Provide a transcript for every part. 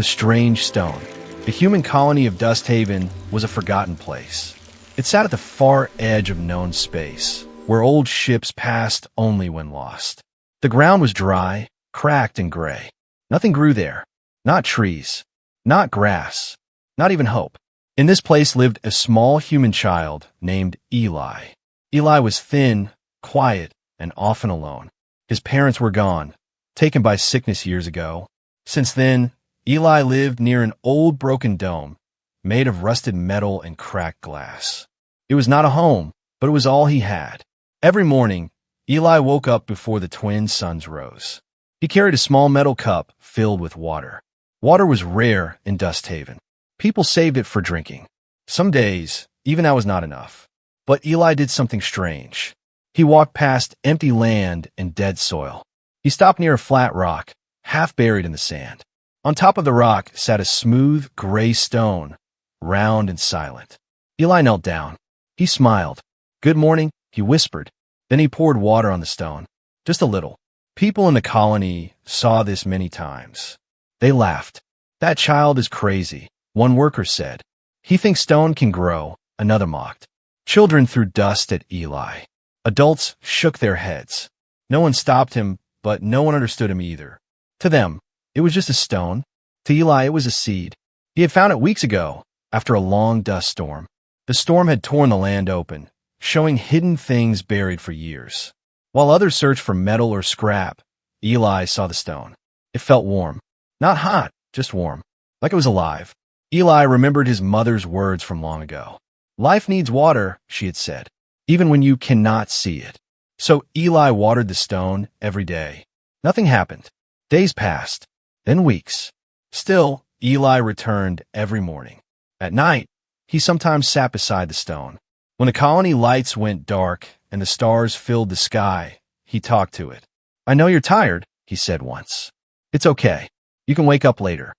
The strange stone. The human colony of Dust Haven was a forgotten place. It sat at the far edge of known space, where old ships passed only when lost. The ground was dry, cracked, and gray. Nothing grew there. Not trees. Not grass. Not even hope. In this place lived a small human child named Eli. Eli was thin, quiet, and often alone. His parents were gone, taken by sickness years ago. Since then, Eli lived near an old broken dome, made of rusted metal and cracked glass. It was not a home, but it was all he had. Every morning, Eli woke up before the twin suns rose. He carried a small metal cup filled with water. Water was rare in Dust Haven. People saved it for drinking. Some days, even that was not enough. But Eli did something strange. He walked past empty land and dead soil. He stopped near a flat rock, half buried in the sand. On top of the rock sat a smooth, gray stone, round and silent. Eli knelt down. He smiled. "Good morning," he whispered. Then he poured water on the stone. Just a little. People in the colony saw this many times. They laughed. "That child is crazy," one worker said. "He thinks stone can grow," another mocked. Children threw dust at Eli. Adults shook their heads. No one stopped him, but no one understood him either. To them, it was just a stone. To Eli, it was a seed. He had found it weeks ago, after a long dust storm. The storm had torn the land open, showing hidden things buried for years. While others searched for metal or scrap, Eli saw the stone. It felt warm. Not hot, just warm. Like it was alive. Eli remembered his mother's words from long ago. "Life needs water," she had said, "even when you cannot see it." So Eli watered the stone every day. Nothing happened. Days passed, then weeks. Still, Eli returned every morning. At night, he sometimes sat beside the stone. When the colony lights went dark and the stars filled the sky, he talked to it. "I know you're tired," he said once. "It's okay. You can wake up later."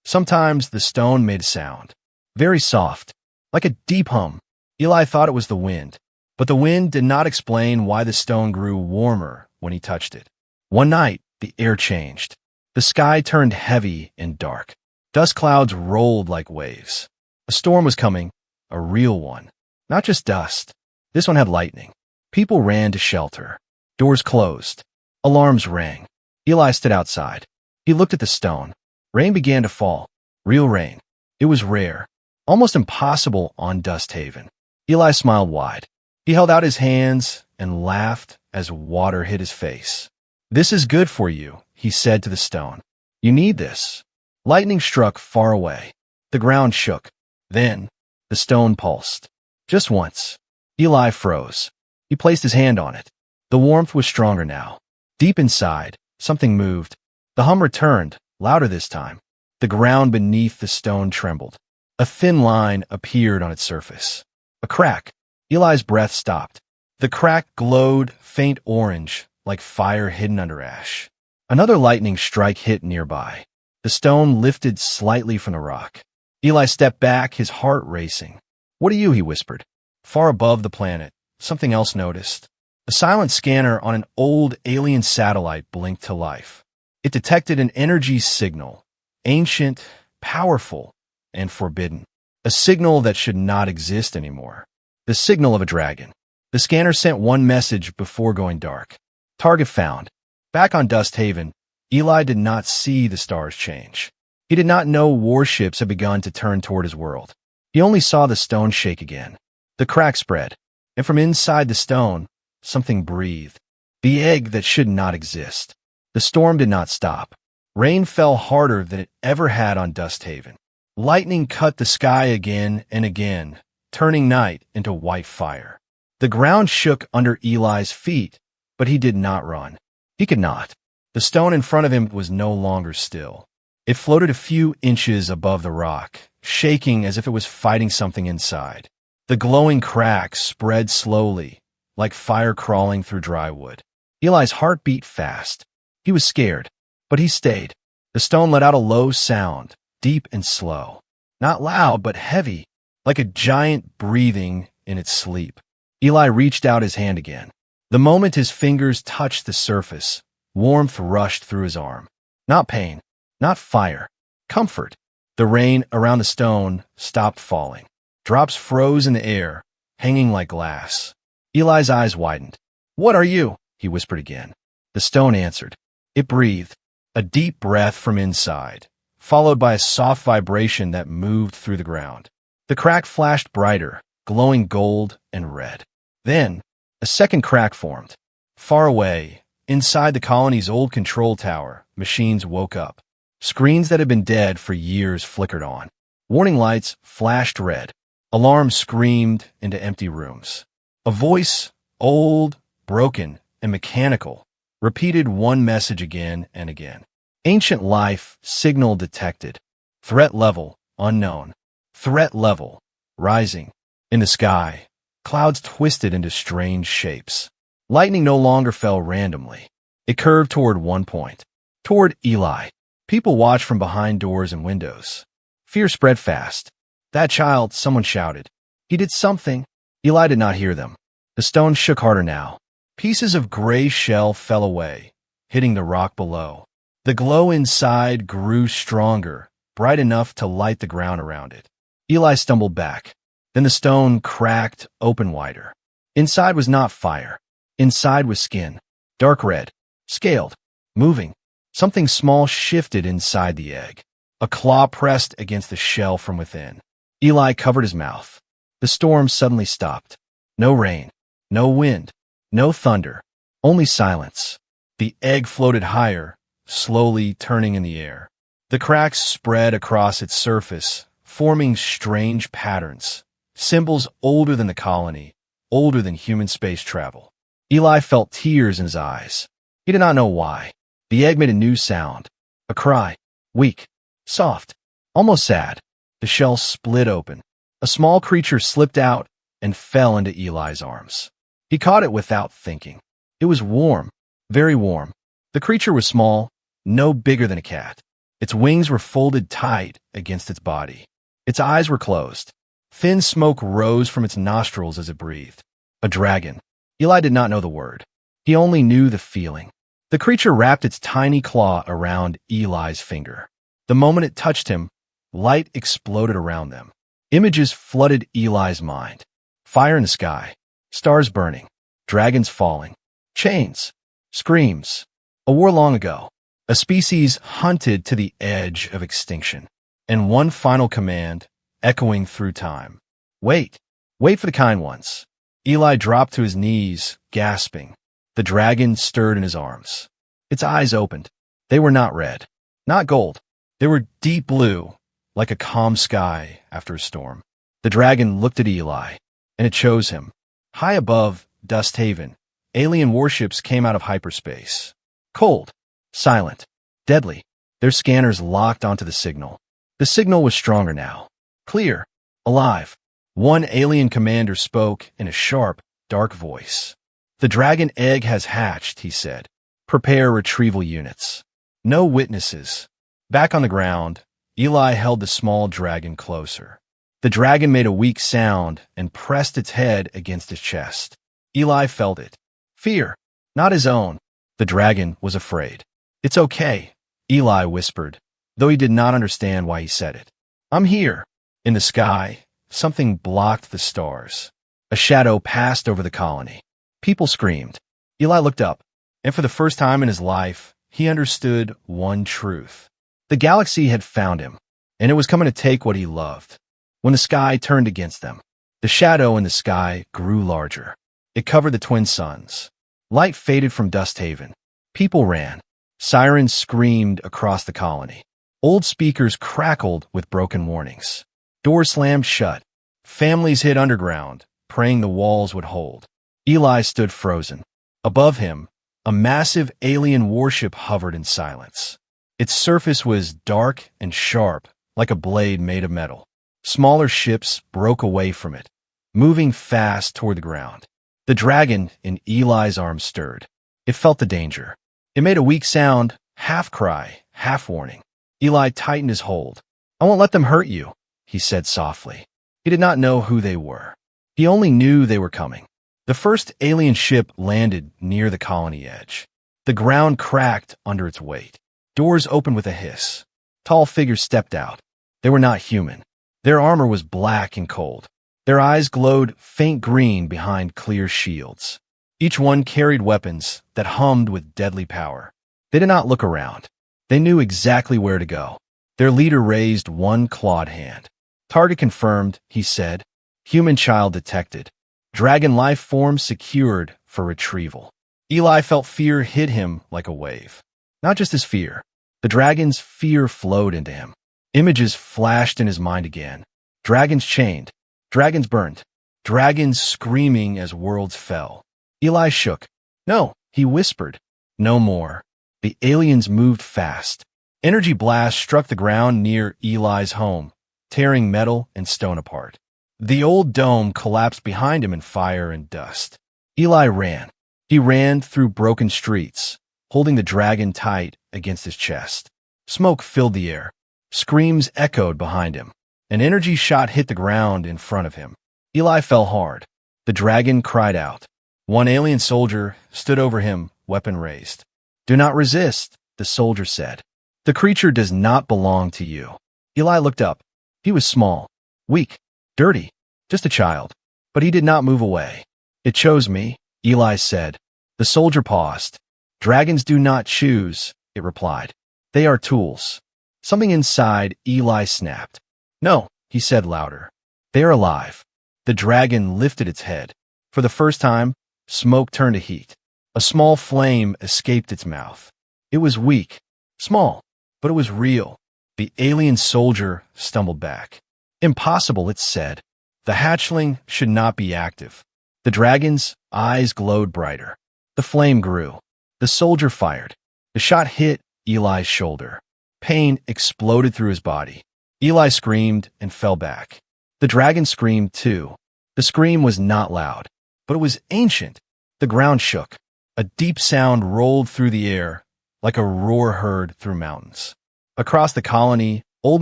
Sometimes the stone made a sound, very soft, like a deep hum. Eli thought it was the wind, but the wind did not explain why the stone grew warmer when he touched it. One night, the air changed. The sky turned heavy and dark. Dust clouds rolled like waves. A storm was coming, a real one. Not just dust. This one had lightning. People ran to shelter. Doors closed. Alarms rang. Eli stood outside. He looked at the stone. Rain began to fall. Real rain. It was rare. Almost impossible on Dust Haven. Eli smiled wide. He held out his hands and laughed as water hit his face. "This is good for you," he said to the stone. "You need this." Lightning struck far away. The ground shook. Then, the stone pulsed. Just once. Eli froze. He placed his hand on it. The warmth was stronger now. Deep inside, something moved. The hum returned, louder this time. The ground beneath the stone trembled. A thin line appeared on its surface. A crack. Eli's breath stopped. The crack glowed faint orange, like fire hidden under ash. Another lightning strike hit nearby. The stone lifted slightly from the rock. Eli stepped back, his heart racing. "What are you?" he whispered. Far above the planet, something else noticed. A silent scanner on an old alien satellite blinked to life. It detected an energy signal, ancient, powerful, and forbidden. A signal that should not exist anymore. The signal of a dragon. The scanner sent one message before going dark. Target found. Back on Dust Haven, Eli did not see the stars change. He did not know warships had begun to turn toward his world. He only saw the stone shake again. The crack spread, and from inside the stone, something breathed. The egg that should not exist. The storm did not stop. Rain fell harder than it ever had on Dust Haven. Lightning cut the sky again and again, turning night into white fire. The ground shook under Eli's feet, but he did not run. He could not. The stone in front of him was no longer still. It floated a few inches above the rock, shaking as if it was fighting something inside. The glowing crack spread slowly, like fire crawling through dry wood. Eli's heart beat fast. He was scared, but he stayed. The stone let out a low sound, deep and slow. Not loud, but heavy, like a giant breathing in its sleep. Eli reached out his hand again. The moment his fingers touched the surface, warmth rushed through his arm. Not pain, not fire, Comfort. The rain around the stone stopped falling. Drops froze in the air, hanging like glass. Eli's eyes widened. "What are you?" he whispered again. The stone answered. It breathed, a deep breath from inside, followed by a soft vibration that moved through the ground. The crack flashed brighter, glowing gold and red. Then, a second crack formed. Far away, inside the colony's old control tower, machines woke up. Screens that had been dead for years flickered on. Warning lights flashed red. Alarms screamed into empty rooms. A voice, old, broken, and mechanical, repeated one message again and again. Ancient life, signal detected. Threat level, unknown. Threat level, rising. In the sky, clouds twisted into strange shapes. Lightning no longer fell randomly. It curved toward one point. Toward Eli. People watched from behind doors and windows. Fear spread fast. "That child," someone shouted. "He did something." Eli did not hear them. The stone shook harder now. Pieces of gray shell fell away, hitting the rock below. The glow inside grew stronger, bright enough to light the ground around it. Eli stumbled back. Then the stone cracked open wider. Inside was not fire. Inside was skin. Dark red. Scaled. Moving. Something small shifted inside the egg. A claw pressed against the shell from within. Eli covered his mouth. The storm suddenly stopped. No rain. No wind. No thunder. Only silence. The egg floated higher, slowly turning in the air. The cracks spread across its surface, forming strange patterns. Symbols older than the colony, older than human space travel. Eli felt tears in his eyes. He did not know why. The egg made a new sound. A cry. Weak. Soft. Almost sad. The shell split open. A small creature slipped out and fell into Eli's arms. He caught it without thinking. It was warm. Very warm. The creature was small, no bigger than a cat. Its wings were folded tight against its body. Its eyes were closed. Thin smoke rose from its nostrils as it breathed. A dragon. Eli did not know the word. He only knew the feeling. The creature wrapped its tiny claw around Eli's finger. The moment it touched him, light exploded around them. Images flooded Eli's mind. Fire in the sky. Stars burning. Dragons falling. Chains. Screams. A war long ago. A species hunted to the edge of extinction. And one final command, echoing through time. Wait. Wait for the kind ones. Eli dropped to his knees, gasping. The dragon stirred in his arms. Its eyes opened. They were not red. Not gold. They were deep blue, like a calm sky after a storm. The dragon looked at Eli, and it chose him. High above Dust Haven, alien warships came out of hyperspace. Cold. Silent. Deadly. Their scanners locked onto the signal. The signal was stronger now. Clear. Alive. One alien commander spoke in a sharp, dark voice. "The dragon egg has hatched," he said. "Prepare retrieval units." No witnesses. Back on the ground, Eli held the small dragon closer. The dragon made a weak sound and pressed its head against his chest. Eli felt it. Fear. Not his own. The dragon was afraid. "It's okay," Eli whispered, though he did not understand why he said it. "I'm here." In the sky, something blocked the stars. A shadow passed over the colony. People screamed. Eli looked up, and for the first time in his life, he understood one truth. The galaxy had found him, and it was coming to take what he loved. When the sky turned against them, the shadow in the sky grew larger. It covered the twin suns. Light faded from Dust Haven. People ran. Sirens screamed across the colony. Old speakers crackled with broken warnings. Doors slammed shut. Families hid underground, praying the walls would hold. Eli stood frozen. Above him, a massive alien warship hovered in silence. Its surface was dark and sharp, like a blade made of metal. Smaller ships broke away from it, moving fast toward the ground. The dragon in Eli's arms stirred. It felt the danger. It made a weak sound, half cry, half warning. Eli tightened his hold. "I won't let them hurt you," he said softly. He did not know who they were. He only knew they were coming. The first alien ship landed near the colony edge. The ground cracked under its weight. Doors opened with a hiss. Tall figures stepped out. They were not human. Their armor was black and cold. Their eyes glowed faint green behind clear shields. Each one carried weapons that hummed with deadly power. They did not look around. They knew exactly where to go. Their leader raised one clawed hand. Target confirmed, he said. Human child detected. Dragon life form secured for retrieval. Eli felt fear hit him like a wave. Not just his fear. The dragon's fear flowed into him. Images flashed in his mind again. Dragons chained. Dragons burned. Dragons screaming as worlds fell. Eli shook. No, he whispered. No more. The aliens moved fast. Energy blasts struck the ground near Eli's home, tearing metal and stone apart. The old dome collapsed behind him in fire and dust. Eli ran. He ran through broken streets, holding the dragon tight against his chest. Smoke filled the air. Screams echoed behind him. An energy shot hit the ground in front of him. Eli fell hard. The dragon cried out. One alien soldier stood over him, weapon raised. Do not resist, the soldier said. The creature does not belong to you. Eli looked up. He was small, weak, dirty, just a child. But he did not move away. It chose me, Eli said. The soldier paused. Dragons do not choose, it replied. They are tools. Something inside Eli snapped. No, he said louder. They are alive. The dragon lifted its head. For the first time, smoke turned to heat. A small flame escaped its mouth. It was weak, small, but it was real. The alien soldier stumbled back. Impossible, it said. The hatchling should not be active. The dragon's eyes glowed brighter. The flame grew. The soldier fired. The shot hit Eli's shoulder. Pain exploded through his body. Eli screamed and fell back. The dragon screamed too. The scream was not loud, but it was ancient. The ground shook. A deep sound rolled through the air, like a roar heard through mountains. Across the colony, old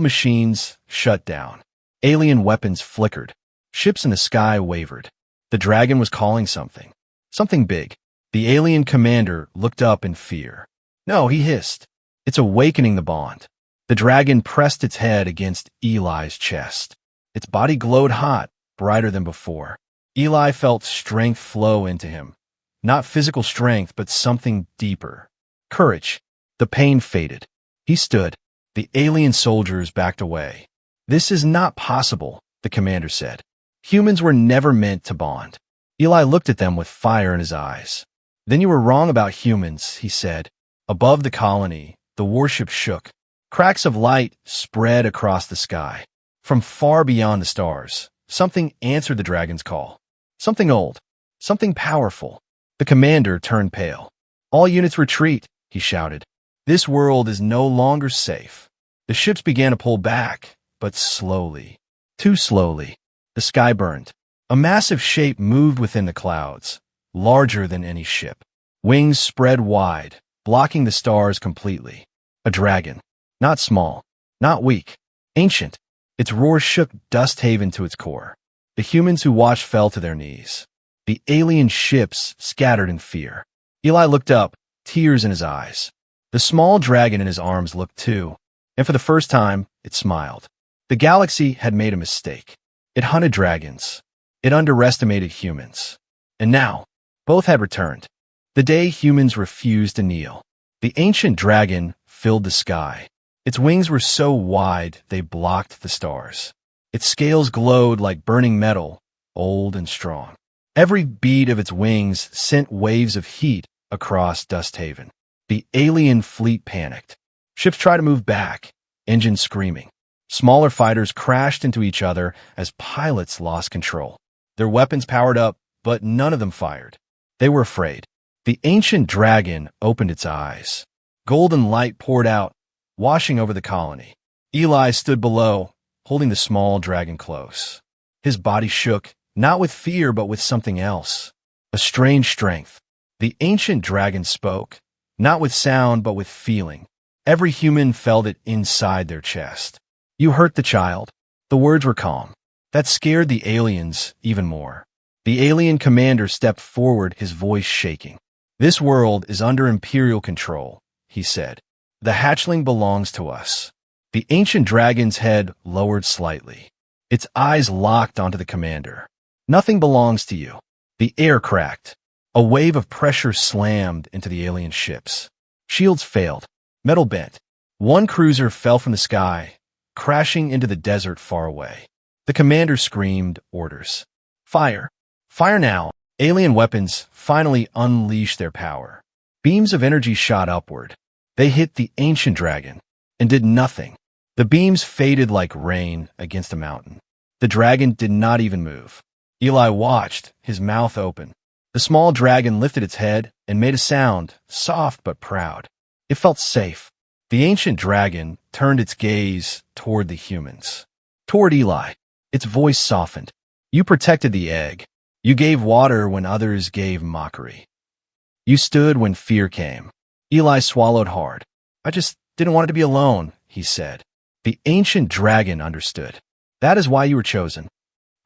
machines shut down. Alien weapons flickered. Ships in the sky wavered. The dragon was calling something. Something big. The alien commander looked up in fear. No, he hissed. It's awakening the bond. The dragon pressed its head against Eli's chest. Its body glowed hot, brighter than before. Eli felt strength flow into him. Not physical strength, but something deeper. Courage. The pain faded. He stood. The alien soldiers backed away. This is not possible, the commander said. Humans were never meant to bond. Eli looked at them with fire in his eyes. Then you were wrong about humans, he said. Above the colony, the warship shook. Cracks of light spread across the sky. From far beyond the stars, something answered the dragon's call. Something old. Something powerful. The commander turned pale. All units retreat, he shouted. This world is no longer safe. The ships began to pull back, but slowly. Too slowly. The sky burned. A massive shape moved within the clouds, larger than any ship. Wings spread wide, blocking the stars completely. A dragon. Not small. Not weak. Ancient. Its roar shook Dust Haven to its core. The humans who watched fell to their knees. The alien ships scattered in fear. Eli looked up, tears in his eyes. The small dragon in his arms looked too, and for the first time, it smiled. The galaxy had made a mistake. It hunted dragons. It underestimated humans. And now, both had returned. The day humans refused to kneel. The ancient dragon filled the sky. Its wings were so wide they blocked the stars. Its scales glowed like burning metal, old and strong. Every beat of its wings sent waves of heat across Dust Haven. The alien fleet panicked. Ships tried to move back, engines screaming. Smaller fighters crashed into each other as pilots lost control. Their weapons powered up, but none of them fired. They were afraid. The ancient dragon opened its eyes. Golden light poured out, washing over the colony. Eli stood below, holding the small dragon close. His body shook, not with fear, but with something else. A strange strength. The ancient dragon spoke, not with sound, but with feeling. Every human felt it inside their chest. You hurt the child. The words were calm. That scared the aliens even more. The alien commander stepped forward, his voice shaking. This world is under Imperial control, he said. The hatchling belongs to us. The ancient dragon's head lowered slightly. Its eyes locked onto the commander. Nothing belongs to you. The air cracked. A wave of pressure slammed into the alien ships. Shields failed. Metal bent. One cruiser fell from the sky, crashing into the desert far away. The commander screamed orders. Fire. Fire now. Alien weapons finally unleashed their power. Beams of energy shot upward. They hit the ancient dragon and did nothing. The beams faded like rain against a mountain. The dragon did not even move. Eli watched, his mouth open. The small dragon lifted its head and made a sound, soft but proud. It felt safe. The ancient dragon turned its gaze toward the humans. Toward Eli. Its voice softened. You protected the egg. You gave water when others gave mockery. You stood when fear came. Eli swallowed hard. I just didn't want it to be alone, he said. The ancient dragon understood. That is why you were chosen.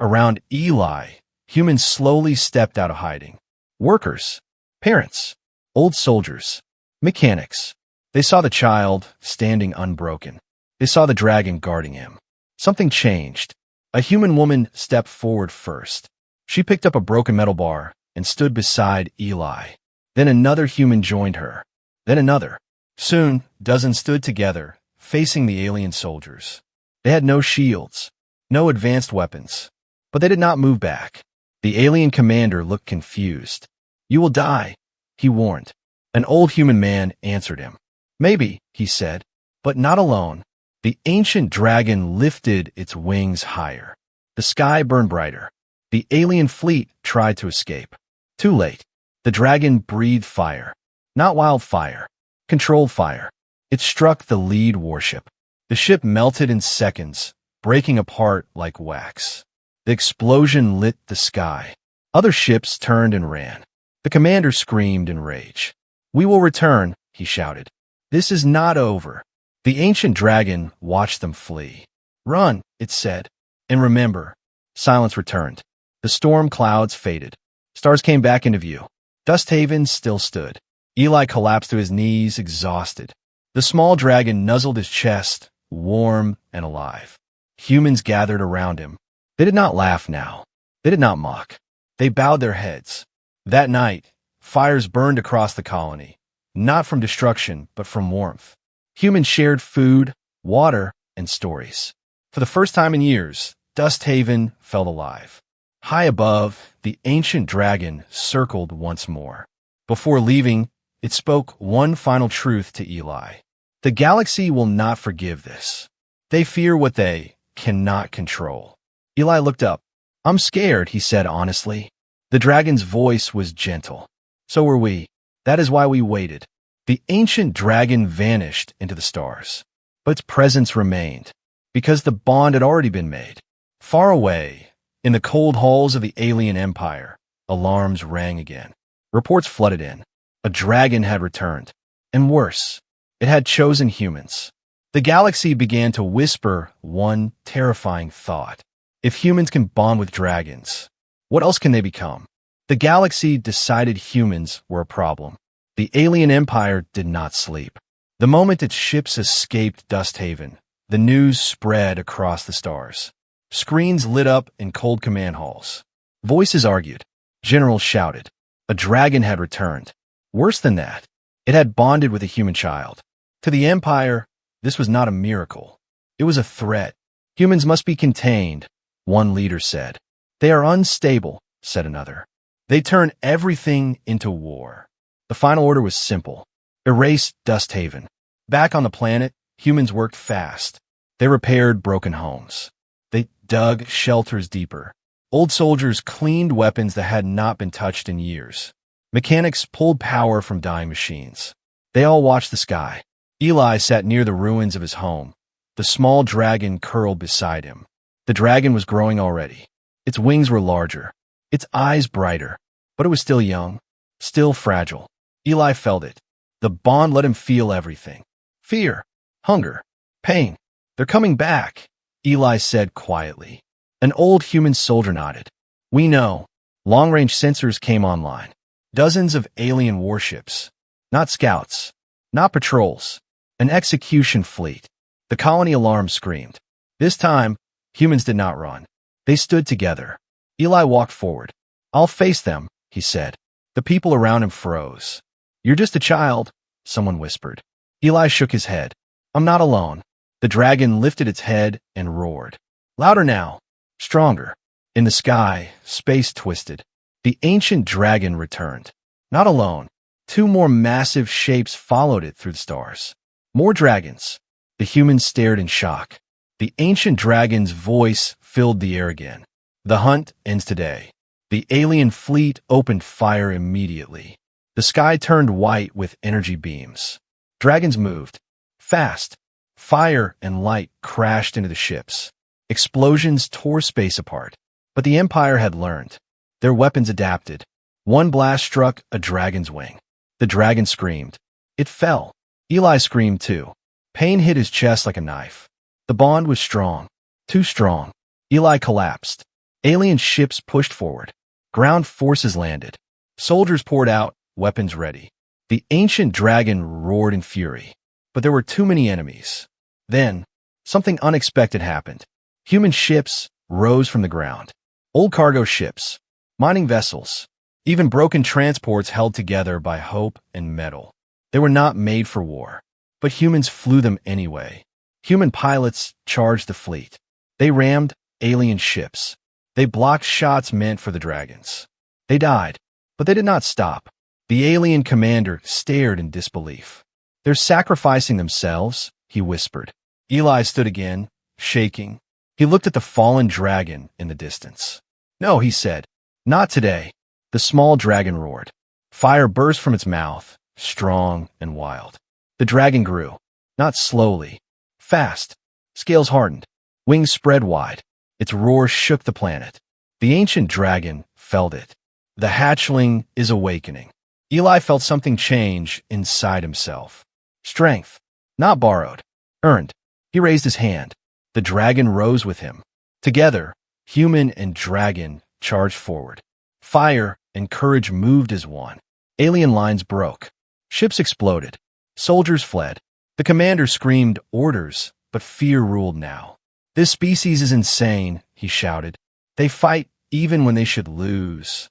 Around Eli, humans slowly stepped out of hiding. Workers, parents, old soldiers, mechanics. They saw the child standing unbroken. They saw the dragon guarding him. Something changed. A human woman stepped forward first. She picked up a broken metal bar and stood beside Eli. Then another human joined her. Then another. Soon, dozens stood together, facing the alien soldiers. They had no shields, no advanced weapons, but they did not move back. The alien commander looked confused. You will die, he warned. An old human man answered him. Maybe, he said, but not alone. The ancient dragon lifted its wings higher. The sky burned brighter. The alien fleet tried to escape. Too late. The dragon breathed fire. Not wildfire. Controlled fire. It struck the lead warship. The ship melted in seconds, breaking apart like wax. The explosion lit the sky. Other ships turned and ran. The commander screamed in rage. We will return, he shouted. This is not over. The ancient dragon watched them flee. Run, it said. And remember, silence returned. The storm clouds faded. Stars came back into view. Dust Haven still stood. Eli collapsed to his knees, exhausted. The small dragon nuzzled his chest, warm and alive. Humans gathered around him. They did not laugh now. They did not mock. They bowed their heads. That night, fires burned across the colony, not from destruction, but from warmth. Humans shared food, water, and stories. For the first time in years, Dust Haven felt alive. High above, the ancient dragon circled once more. Before leaving, it spoke one final truth to Eli. The galaxy will not forgive this. They fear what they cannot control. Eli looked up. I'm scared, he said honestly. The dragon's voice was gentle. So were we. That is why we waited. The ancient dragon vanished into the stars. But its presence remained, because the bond had already been made. Far away, in the cold halls of the alien empire, alarms rang again. Reports flooded in. A dragon had returned. And worse, it had chosen humans. The galaxy began to whisper one terrifying thought. If humans can bond with dragons, what else can they become? The galaxy decided humans were a problem. The alien empire did not sleep. The moment its ships escaped Dust Haven, the news spread across the stars. Screens lit up in cold command halls. Voices argued. Generals shouted. A dragon had returned. Worse than that, it had bonded with a human child. To the empire, this was not a miracle. It was a threat. Humans must be contained, one leader said. They are unstable, said another. They turn everything into war. The final order was simple. Erase Dust Haven. Back on the planet, humans worked fast. They repaired broken homes. They dug shelters deeper. Old soldiers cleaned weapons that had not been touched in years. Mechanics pulled power from dying machines. They all watched the sky. Eli sat near the ruins of his home. The small dragon curled beside him. The dragon was growing already. Its wings were larger, its eyes brighter, but it was still young, still fragile. Eli felt it. The bond let him feel everything. Fear, hunger, pain. They're coming back, Eli said quietly. An old human soldier nodded. We know. Long-range sensors came online. Dozens of alien warships. Not scouts. Not patrols. An execution fleet. The colony alarm screamed. This time, humans did not run. They stood together. Eli walked forward. "I'll face them," he said. The people around him froze. "You're just a child," someone whispered. Eli shook his head. "I'm not alone." The dragon lifted its head and roared. Louder now. Stronger. In the sky, space twisted. The ancient dragon returned. Not alone. Two more massive shapes followed it through the stars. More dragons. The humans stared in shock. The ancient dragon's voice filled the air again. "The hunt ends today." The alien fleet opened fire immediately. The sky turned white with energy beams. Dragons moved. Fast. Fire and light crashed into the ships. Explosions tore space apart. But the Empire had learned. Their weapons adapted. One blast struck a dragon's wing. The dragon screamed. It fell. Eli screamed too. Pain hit his chest like a knife. The bond was strong. Too strong. Eli collapsed. Alien ships pushed forward. Ground forces landed. Soldiers poured out, weapons ready. The ancient dragon roared in fury. But there were too many enemies. Then, something unexpected happened. Human ships rose from the ground. Old cargo ships, mining vessels, even broken transports held together by hope and metal. They were not made for war, but humans flew them anyway. Human pilots charged the fleet. They rammed alien ships. They blocked shots meant for the dragons. They died, but they did not stop. The alien commander stared in disbelief. "They're sacrificing themselves," he whispered. Eli stood again, shaking. He looked at the fallen dragon in the distance. "No," he said. "Not today." The small dragon roared. Fire burst from its mouth, strong and wild. The dragon grew, not slowly, fast. Scales hardened. Wings spread wide. Its roar shook the planet. The ancient dragon felt it. The hatchling is awakening. Eli felt something change inside himself. Strength, not borrowed, earned. He raised his hand. The dragon rose with him. Together, human and dragon charged forward. Fire and courage moved as one. Alien lines broke. Ships exploded. Soldiers fled. The commander screamed orders, but fear ruled now. "This species is insane," he shouted. "They fight even when they should lose."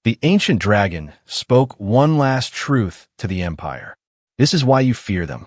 The ancient dragon spoke one last truth to the Empire. "This is why you fear them."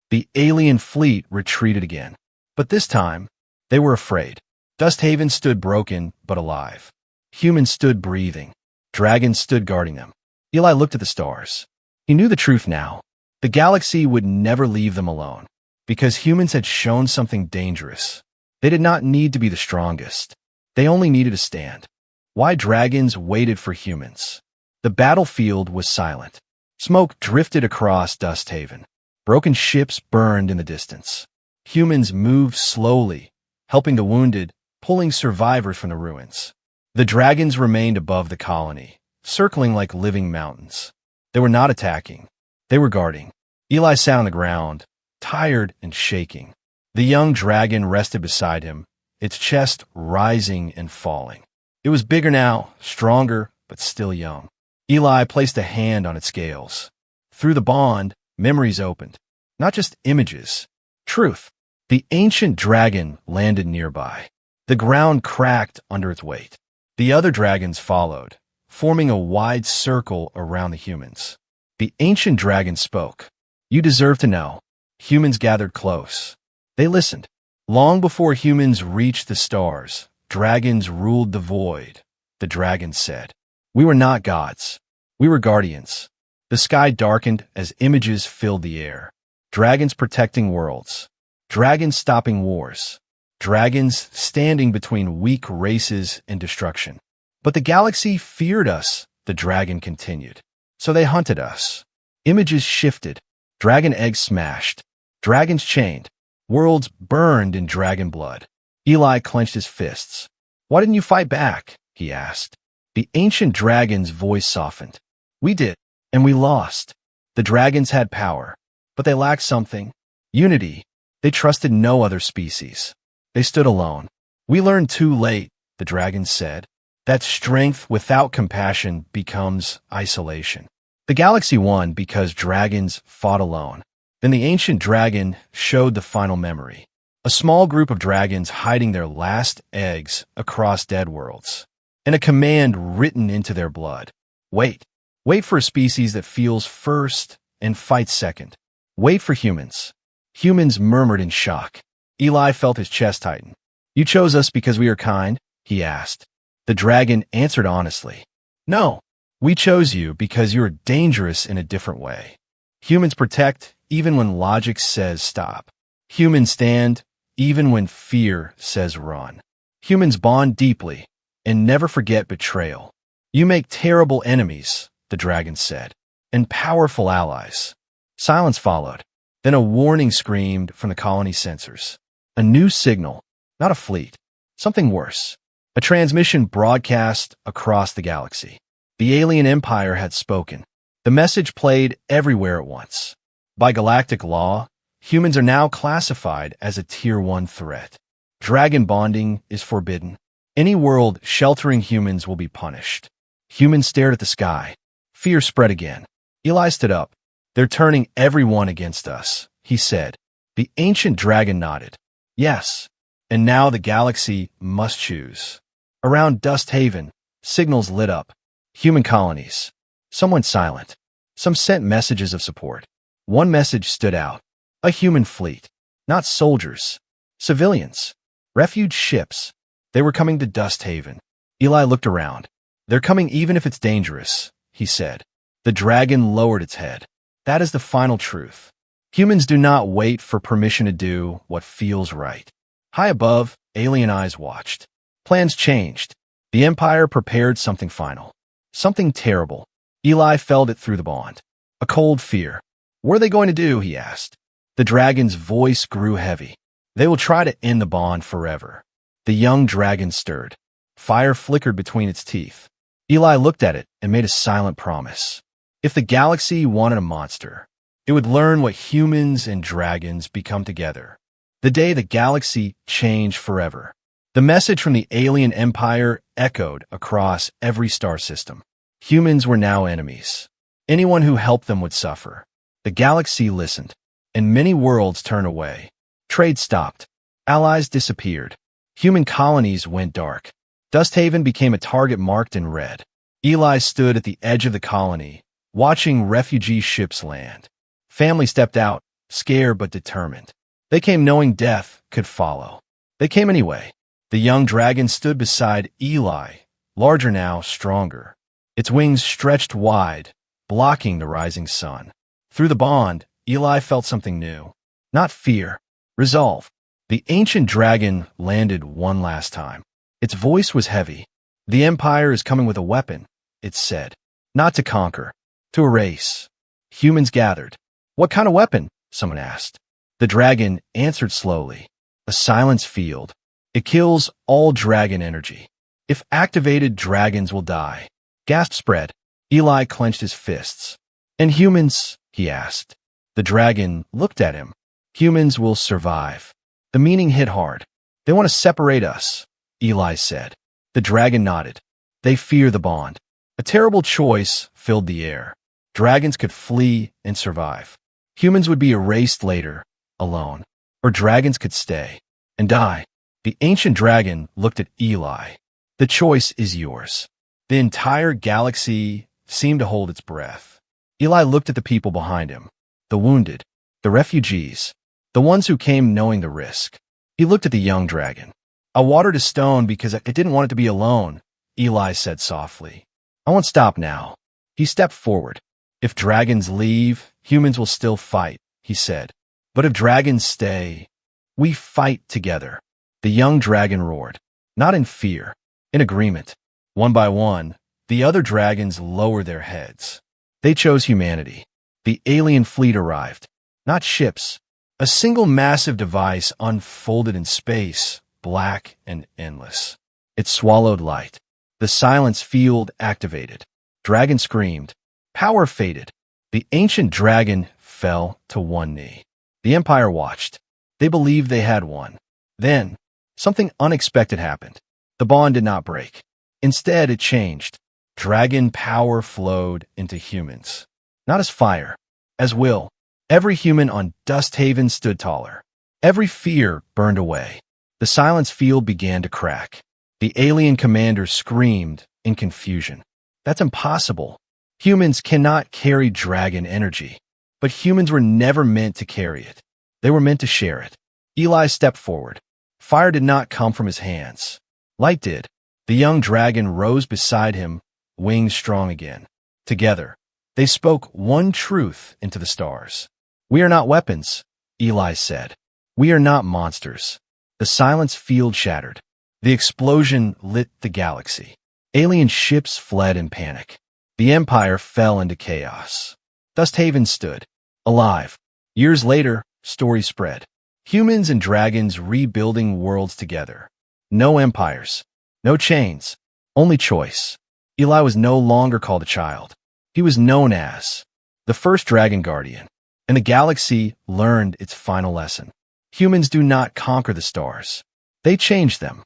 The alien fleet retreated again. But this time, they were afraid. Dusthaven stood broken but alive. Humans stood breathing. Dragons stood guarding them. Eli looked at the stars. He knew the truth now. The galaxy would never leave them alone, because humans had shown something dangerous. They did not need to be the strongest. They only needed to stand. Why dragons waited for humans. The battlefield was silent. Smoke drifted across Dusthaven. Broken ships burned in the distance. Humans moved slowly, helping the wounded, pulling survivors from the ruins. The dragons remained above the colony, circling like living mountains. They were not attacking. They were guarding. Eli sat on the ground, tired and shaking. The young dragon rested beside him, its chest rising and falling. It was bigger now, stronger, but still young. Eli placed a hand on its scales. Through the bond, memories opened. Not just images. Truth. The ancient dragon landed nearby. The ground cracked under its weight. The other dragons followed, forming a wide circle around the humans. The ancient dragon spoke. "You deserve to know." Humans gathered close. They listened. Long before humans reached the stars, dragons ruled the void. The dragon said, "We were not gods. We were guardians." The sky darkened as images filled the air. Dragons protecting worlds. Dragons stopping wars. Dragons standing between weak races and destruction. "But the galaxy feared us," the dragon continued. "So they hunted us." Images shifted. Dragon eggs smashed. Dragons chained. Worlds burned in dragon blood. Eli clenched his fists. "Why didn't you fight back?" he asked. The ancient dragon's voice softened. "We did, and we lost." The dragons had power, but they lacked something. Unity. They trusted no other species. They stood alone. "We learned too late," the dragon said, "that strength without compassion becomes isolation." The galaxy won because dragons fought alone. Then the ancient dragon showed the final memory. A small group of dragons hiding their last eggs across dead worlds. And a command written into their blood. Wait. Wait for a species that feels first and fights second. Wait for humans. Humans murmured in shock. Eli felt his chest tighten. You chose us because we are kind? He asked. The dragon answered honestly. No. We chose you because you are dangerous in a different way. Humans protect even when logic says stop. Humans stand even when fear says run. Humans bond deeply and never forget betrayal. You make terrible enemies, the dragon said, and powerful allies. Silence followed. Then a warning screamed from the colony sensors. A new signal, not a fleet. Something worse. A transmission broadcast across the galaxy. The alien empire had spoken. The message played everywhere at once. By galactic law, humans are now classified as a Tier 1 threat. Dragon bonding is forbidden. Any world sheltering humans will be punished. Humans stared at the sky. Fear spread again. Eli stood up. They're turning everyone against us, he said. The ancient dragon nodded. Yes. And now the galaxy must choose. Around Dust Haven, signals lit up. Human colonies. Some went silent. Some sent messages of support. One message stood out. A human fleet. Not soldiers. Civilians. Refuge ships. They were coming to Dust Haven. Eli looked around. They're coming even if it's dangerous, he said. The dragon lowered its head. That is the final truth. Humans do not wait for permission to do what feels right. High above, alien eyes watched. Plans changed. The Empire prepared something final. Something terrible. Eli felt it through the bond. A cold fear. What are they going to do, he asked. The dragon's voice grew heavy. They will try to end the bond forever. The young dragon stirred. Fire flickered between its teeth. Eli looked at it and made a silent promise. If the galaxy wanted a monster, it would learn what humans and dragons become together. The day the galaxy changed forever. The message from the alien empire echoed across every star system. Humans were now enemies. Anyone who helped them would suffer. The galaxy listened, and many worlds turned away. Trade stopped. Allies disappeared. Human colonies went dark. Dust Haven became a target marked in red. Eli stood at the edge of the colony, watching refugee ships land. Family stepped out, scared but determined. They came knowing death could follow. They came anyway. The young dragon stood beside Eli, larger now, stronger. Its wings stretched wide, blocking the rising sun. Through the bond, Eli felt something new. Not fear, resolve. The ancient dragon landed one last time. Its voice was heavy. The Empire is coming with a weapon, it said. Not to conquer, to erase. Humans gathered. What kind of weapon? Someone asked. The dragon answered slowly. A silence field. It kills all dragon energy. If activated, dragons will die. Gasp spread. Eli clenched his fists. And humans? He asked. The dragon looked at him. Humans will survive. The meaning hit hard. They want to separate us, Eli said. The dragon nodded. They fear the bond. A terrible choice filled the air. Dragons could flee and survive. Humans would be erased later, alone. Or dragons could stay and die. The ancient dragon looked at Eli. The choice is yours. The entire galaxy seemed to hold its breath. Eli looked at the people behind him. The wounded. The refugees. The ones who came knowing the risk. He looked at the young dragon. I watered a stone because I didn't want it to be alone, Eli said softly. I won't stop now. He stepped forward. If dragons leave, humans will still fight, he said. But if dragons stay, we fight together. The young dragon roared, not in fear, in agreement. One by one, the other dragons lowered their heads. They chose humanity. The alien fleet arrived. Not ships. A single massive device unfolded in space, black and endless. It swallowed light. The silence field activated. Dragon screamed. Power faded. The ancient dragon fell to one knee. The Empire watched. They believed they had won. Then, something unexpected happened. The bond did not break. Instead, it changed. Dragon power flowed into humans. Not as fire, as will. Every human on Dusthaven stood taller. Every fear burned away. The silence field began to crack. The alien commander screamed in confusion. That's impossible. Humans cannot carry dragon energy. But humans were never meant to carry it. They were meant to share it. Eli stepped forward. Fire did not come from his hands. Light did. The young dragon rose beside him, wings strong again. Together, they spoke one truth into the stars. We are not weapons, Eli said. We are not monsters. The silence field shattered. The explosion lit the galaxy. Alien ships fled in panic. The Empire fell into chaos. Dusthaven stood, alive. Years later, stories spread. Humans and dragons rebuilding worlds together. No empires, no chains, only choice. Eli was no longer called a child. He was known as the first dragon guardian, and the galaxy learned its final lesson. Humans do not conquer the stars. They change them.